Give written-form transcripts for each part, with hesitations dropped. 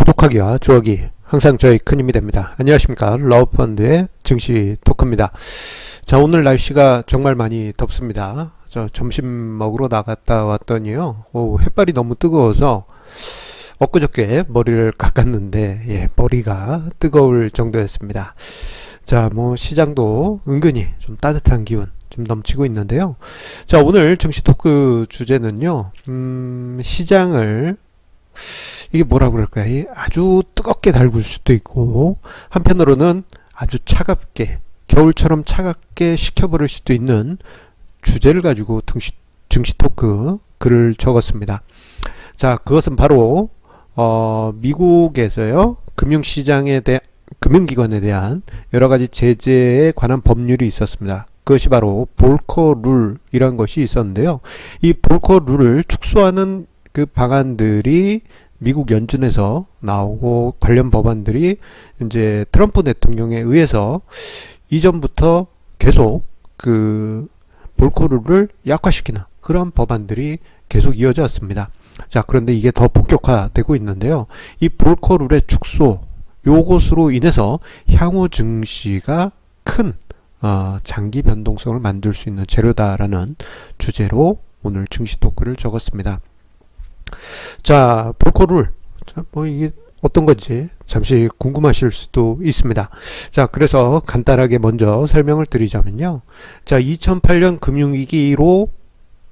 구독하기와 좋아하기 항상 저의 큰 힘이 됩니다. 안녕하십니까, 러브펀드의 증시 토크입니다. 자, 오늘 날씨가 정말 많이 덥습니다. 저 점심 먹으러 나갔다 왔더니요, 햇발이 너무 뜨거워서 엊그저께 머리를 깎았는데 머리가 뜨거울 정도였습니다. 자, 시장도 은근히 좀 따뜻한 기운 좀 넘치고 있는데요. 자, 오늘 증시 토크 주제는요, 시장을 이게 뭐라 그럴까요? 아주 뜨겁게 달굴 수도 있고, 한편으로는 아주 차갑게, 겨울처럼 차갑게 식혀버릴 수도 있는 주제를 가지고 증시 토크 글을 적었습니다. 자, 그것은 바로 미국에서요, 금융기관에 대한 여러 가지 제재에 관한 법률이 있었습니다. 그것이 바로 볼커 룰이라는 것이 있었는데요. 이 볼커 룰을 축소하는 그 방안들이 미국 연준에서 나오고, 관련 법안들이 이제 트럼프 대통령에 의해서 이전부터 계속 그 볼커 룰을 약화시키는 그런 법안들이 계속 이어져 왔습니다. 자, 그런데 이게 더 본격화되고 있는데요. 이 볼커 룰의 축소, 요것으로 인해서 향후 증시가 큰 장기 변동성을 만들 수 있는 재료다라는 주제로 오늘 증시 토크를 적었습니다. 자, 볼커 룰. 자, 이게 어떤 건지 잠시 궁금하실 수도 있습니다. 자, 그래서 간단하게 먼저 설명을 드리자면요. 자, 2008년 금융위기로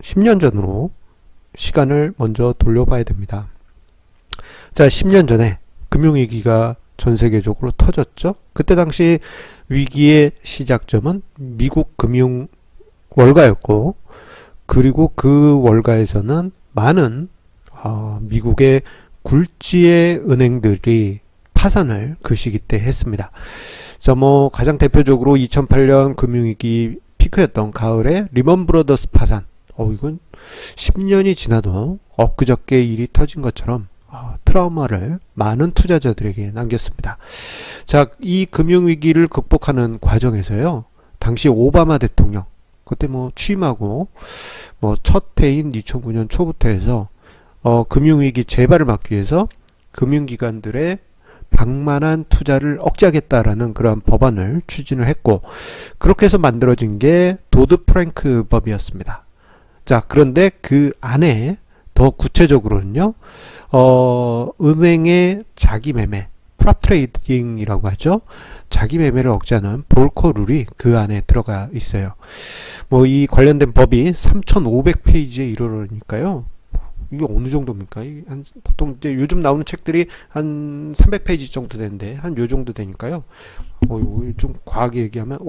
10년 전으로 시간을 먼저 돌려봐야 됩니다. 자, 10년 전에 금융위기가 전 세계적으로 터졌죠. 그때 당시 위기의 시작점은 미국 금융 월가였고, 그리고 그 월가에서는 많은 미국의 굴지의 은행들이 파산을 그 시기 때 했습니다. 자, 가장 대표적으로 2008년 금융위기 피크였던 가을에 리먼 브러더스 파산. 이건 10년이 지나도 엊그저께 일이 터진 것처럼 트라우마를 많은 투자자들에게 남겼습니다. 자, 이 금융위기를 극복하는 과정에서요, 당시 오바마 대통령, 그때 취임하고 첫 해인 2009년 초부터 해서 금융위기 재발을 막기 위해서 금융기관들의 방만한 투자를 억제하겠다라는 그런 법안을 추진을 했고, 그렇게 해서 만들어진 게 도드 프랭크 법이었습니다. 자, 그런데 그 안에 더 구체적으로는요, 은행의 자기 매매, 프랍 트레이딩이라고 하죠. 자기 매매를 억제하는 볼커 룰이 그 안에 들어가 있어요. 이 관련된 법이 3,500페이지에 이르르니까요. 이게 어느 정도입니까? 보통 이제 요즘 나오는 책들이 한 300페이지 정도 되는데, 한 요 정도 되니까요. 좀 과하게 얘기하면,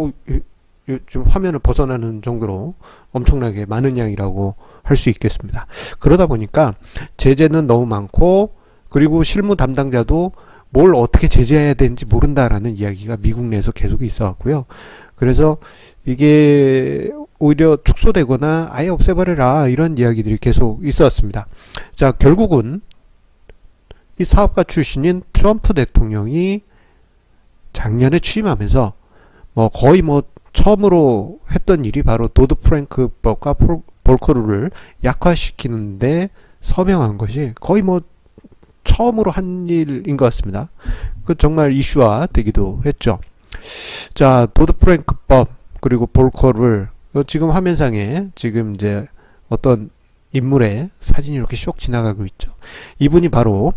좀 화면을 벗어나는 정도로 엄청나게 많은 양이라고 할 수 있겠습니다. 그러다 보니까 제재는 너무 많고, 그리고 실무 담당자도 뭘 어떻게 제재해야 되는지 모른다라는 이야기가 미국 내에서 계속 있어 왔고요. 그래서 이게 오히려 축소되거나 아예 없애버려라, 이런 이야기들이 계속 있어 왔습니다. 자, 결국은 이 사업가 출신인 트럼프 대통령이 작년에 취임하면서 거의 처음으로 했던 일이 바로 도드 프랭크 법과 볼커 룰을 약화시키는데 서명한 것이 거의 처음으로 한 일인 것 같습니다. 그 정말 이슈화 되기도 했죠. 자, 도드 프랭크 법, 그리고 볼커 룰, 지금 화면상에 지금 이제 어떤 인물의 사진이 이렇게 쇽 지나가고 있죠. 이분이 바로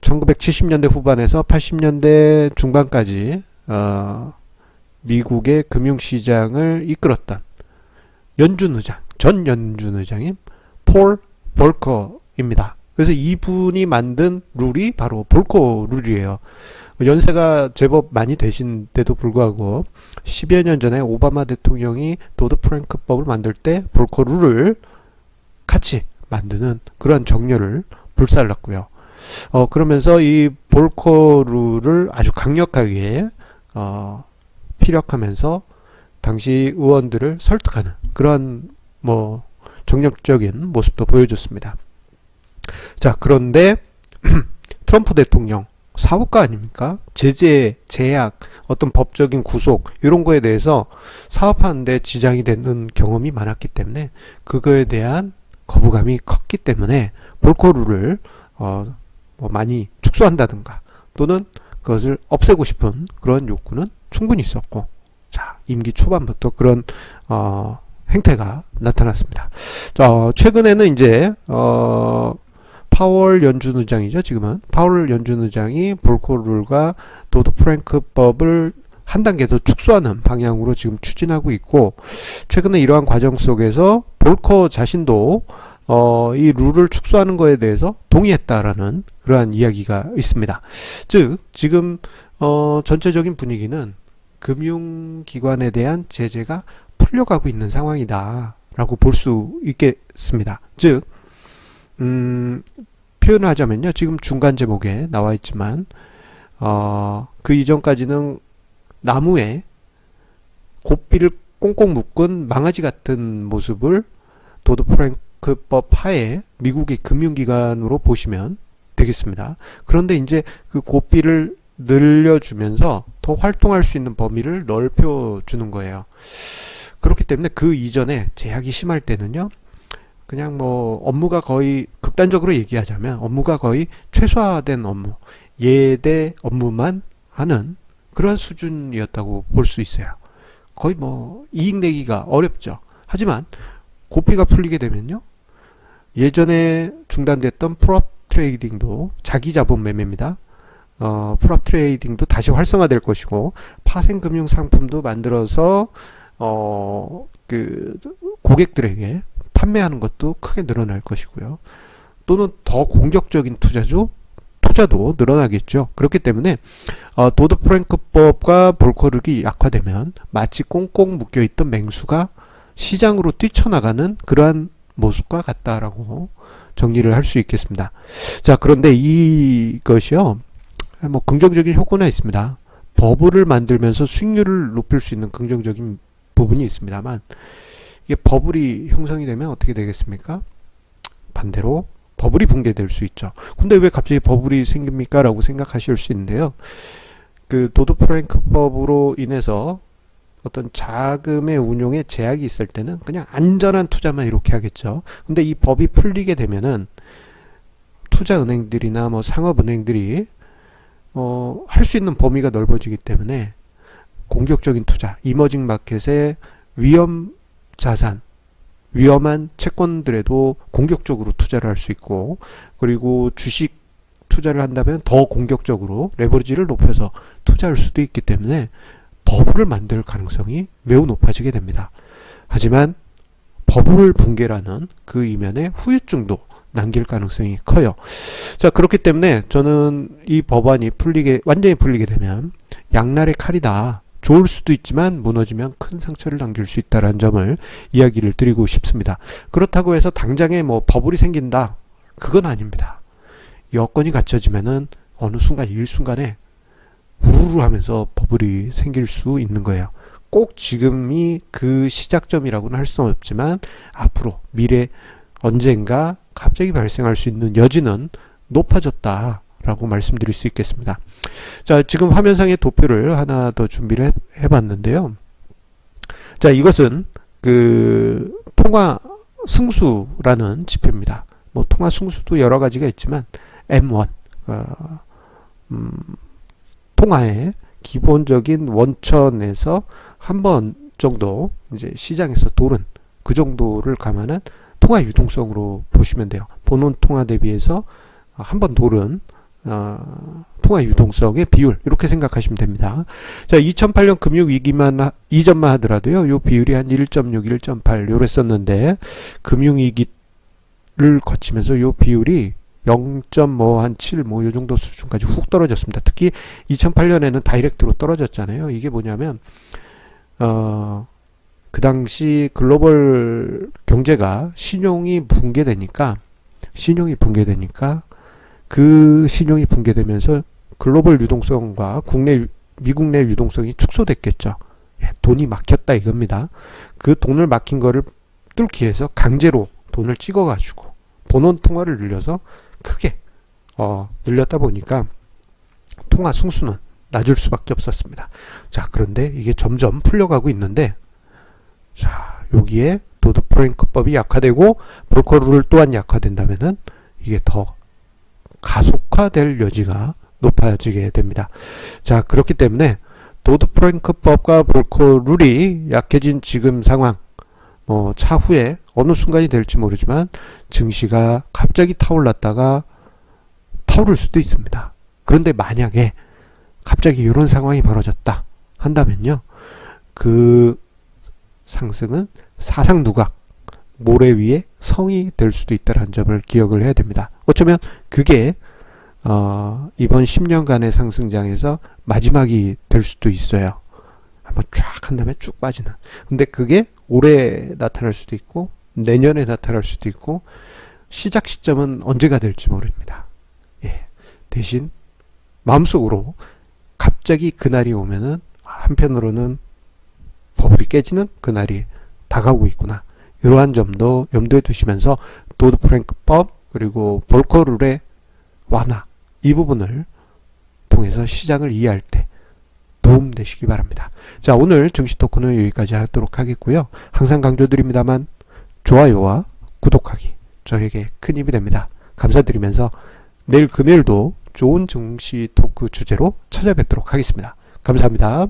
1970년대 후반에서 80년대 중반까지 미국의 금융시장을 이끌었던 전 연준 의장인 폴 볼커입니다. 그래서 이분이 만든 룰이 바로 볼커 룰이에요. 연세가 제법 많이 되신데도 불구하고 10여 년 전에 오바마 대통령이 도드 프랭크 법을 만들 때 볼커 룰을 같이 만드는 그런 정렬을 불살랐고요. 그러면서 이 볼커 룰을 아주 강력하게 피력하면서 당시 의원들을 설득하는 그런 정력적인 모습도 보여줬습니다. 자, 그런데 트럼프 대통령 사업가 아닙니까? 제재, 제약, 어떤 법적인 구속 이런 거에 대해서 사업하는데 지장이 되는 경험이 많았기 때문에 그거에 대한 거부감이 컸기 때문에 볼커 룰을 뭐 많이 축소한다든가 또는 그것을 없애고 싶은 그런 욕구는 충분히 있었고, 자, 임기 초반부터 그런 행태가 나타났습니다. 최근에는 이제 파월 연준 의장이죠. 지금은 파월 연준 의장이 볼커 룰과 도드 프랭크법을 한 단계 더 축소하는 방향으로 지금 추진하고 있고, 최근에 이러한 과정 속에서 볼커 자신도 이 룰을 축소하는 거에 대해서 동의했다라는 그러한 이야기가 있습니다. 즉 지금 전체적인 분위기는 금융기관에 대한 제재가 풀려가고 있는 상황이다 라고 볼 수 있겠습니다. 즉 표현을 하자면요, 지금 중간 제목에 나와 있지만 그 이전까지는 나무에 고삐를 꽁꽁 묶은 망아지 같은 모습을 도드 프랭크법 하에 미국의 금융기관으로 보시면 되겠습니다. 그런데 이제 그 고삐를 늘려주면서 더 활동할 수 있는 범위를 넓혀주는 거예요. 그렇기 때문에 그 이전에 제약이 심할 때는요, 그냥 뭐 업무가 거의, 극단적으로 얘기하자면 업무가 거의 최소화된 업무, 예대 업무만 하는 그런 수준이었다고 볼 수 있어요. 거의 뭐 이익 내기가 어렵죠. 하지만 고삐가 풀리게 되면요, 예전에 중단됐던 프롭 트레이딩도, 자기 자본 매매입니다. 프롭 트레이딩도 다시 활성화될 것이고, 파생금융 상품도 만들어서 그 고객들에게 판매하는 것도 크게 늘어날 것이고요. 또는 더 공격적인 투자도 늘어나겠죠. 그렇기 때문에 도드 프랭크법과 볼커 룰이 약화되면 마치 꽁꽁 묶여있던 맹수가 시장으로 뛰쳐나가는 그러한 모습과 같다라고 정리를 할 수 있겠습니다. 자, 그런데 이것이요, 뭐 긍정적인 효과는 있습니다. 버블을 만들면서 수익률을 높일 수 있는 긍정적인 부분이 있습니다만, 이게 버블이 형성이 되면 어떻게 되겠습니까? 반대로 버블이 붕괴될 수 있죠. 근데 왜 갑자기 버블이 생깁니까? 라고 생각하실 수 있는데요. 그 도드 프랭크법으로 인해서 어떤 자금의 운용에 제약이 있을 때는 그냥 안전한 투자만 이렇게 하겠죠. 근데 이 법이 풀리게 되면은 투자은행들이나 뭐 상업은행들이 할 수 있는 범위가 넓어지기 때문에 공격적인 투자, 이머징 마켓의 위험 자산, 위험한 채권들에도 공격적으로 투자를 할 수 있고, 그리고 주식 투자를 한다면 더 공격적으로 레버리지를 높여서 투자할 수도 있기 때문에 버블을 만들 가능성이 매우 높아지게 됩니다. 하지만 버블 붕괴라는 그 이면에 후유증도 남길 가능성이 커요. 자, 그렇기 때문에 저는 이 법안이 완전히 풀리게 되면 양날의 칼이다. 좋을 수도 있지만 무너지면 큰 상처를 남길 수 있다는 점을 이야기를 드리고 싶습니다. 그렇다고 해서 당장에 뭐 버블이 생긴다, 그건 아닙니다. 여건이 갖춰지면은 어느 순간 일순간에 우르르 하면서 버블이 생길 수 있는 거예요. 꼭 지금이 그 시작점이라고는 할 수는 없지만 앞으로 미래 언젠가 갑자기 발생할 수 있는 여지는 높아졌다 라고 말씀드릴 수 있겠습니다. 자, 지금 화면상의 도표를 하나 더 준비를 해봤는데요. 자, 이것은 그 통화 승수라는 지표입니다. 뭐 통화 승수도 여러 가지가 있지만 M1, 통화의 기본적인 원천에서 한 번 정도 이제 시장에서 도른 그 정도를 감안한 통화 유동성으로 보시면 돼요. 본원 통화 대비해서 한 번 도른 통화 유동성의 비율, 이렇게 생각하시면 됩니다. 자, 2008년 금융위기만 이전만 하더라도요, 요 비율이 한 1.6, 1.8 요랬었는데 금융위기를 거치면서 요 비율이 0.7 뭐 요 정도 수준까지 훅 떨어졌습니다. 특히 2008년에는 다이렉트로 떨어졌잖아요. 이게 뭐냐면 그 당시 글로벌 경제가 신용이 붕괴되니까 그 신용이 붕괴되면서 글로벌 유동성과 미국 내 유동성이 축소됐겠죠. 돈이 막혔다 이겁니다. 그 돈을 막힌 거를 뚫기 위해서 강제로 돈을 찍어가지고 본원 통화를 늘려서 크게 늘렸다 보니까 통화 승수는 낮을 수밖에 없었습니다. 자, 그런데 이게 점점 풀려가고 있는데, 자, 여기에 도드 프랭크법이 약화되고 볼커 룰 또한 약화된다면은 이게 더 가속화될 여지가 높아지게 됩니다. 자, 그렇기 때문에 도드-프랭크법과 볼커 룰이 약해진 지금 상황, 차후에 어느 순간이 될지 모르지만 증시가 갑자기 타올랐다가 타오를 수도 있습니다. 그런데 만약에 갑자기 이런 상황이 벌어졌다 한다면요, 그 상승은 사상 누각, 모래 위에 성이 될 수도 있다는 점을 기억을 해야 됩니다. 어쩌면 그게 이번 10년간의 상승장에서 마지막이 될 수도 있어요. 한번 쫙 한 다음에 쭉 빠지는. 근데 그게 올해 나타날 수도 있고 내년에 나타날 수도 있고 시작 시점은 언제가 될지 모릅니다. 예. 대신 마음속으로 갑자기 그날이 오면은 한편으로는 버블이 깨지는 그날이 다가오고 있구나. 이러한 점도 염두에 두시면서 도드-프랭크법 그리고 볼커 룰의 완화, 이 부분을 통해서 시장을 이해할 때 도움되시기 바랍니다. 자, 오늘 증시 토크는 여기까지 하도록 하겠고요. 항상 강조드립니다만 좋아요와 구독하기 저에게 큰 힘이 됩니다. 감사드리면서 내일 금요일도 좋은 증시 토크 주제로 찾아뵙도록 하겠습니다. 감사합니다.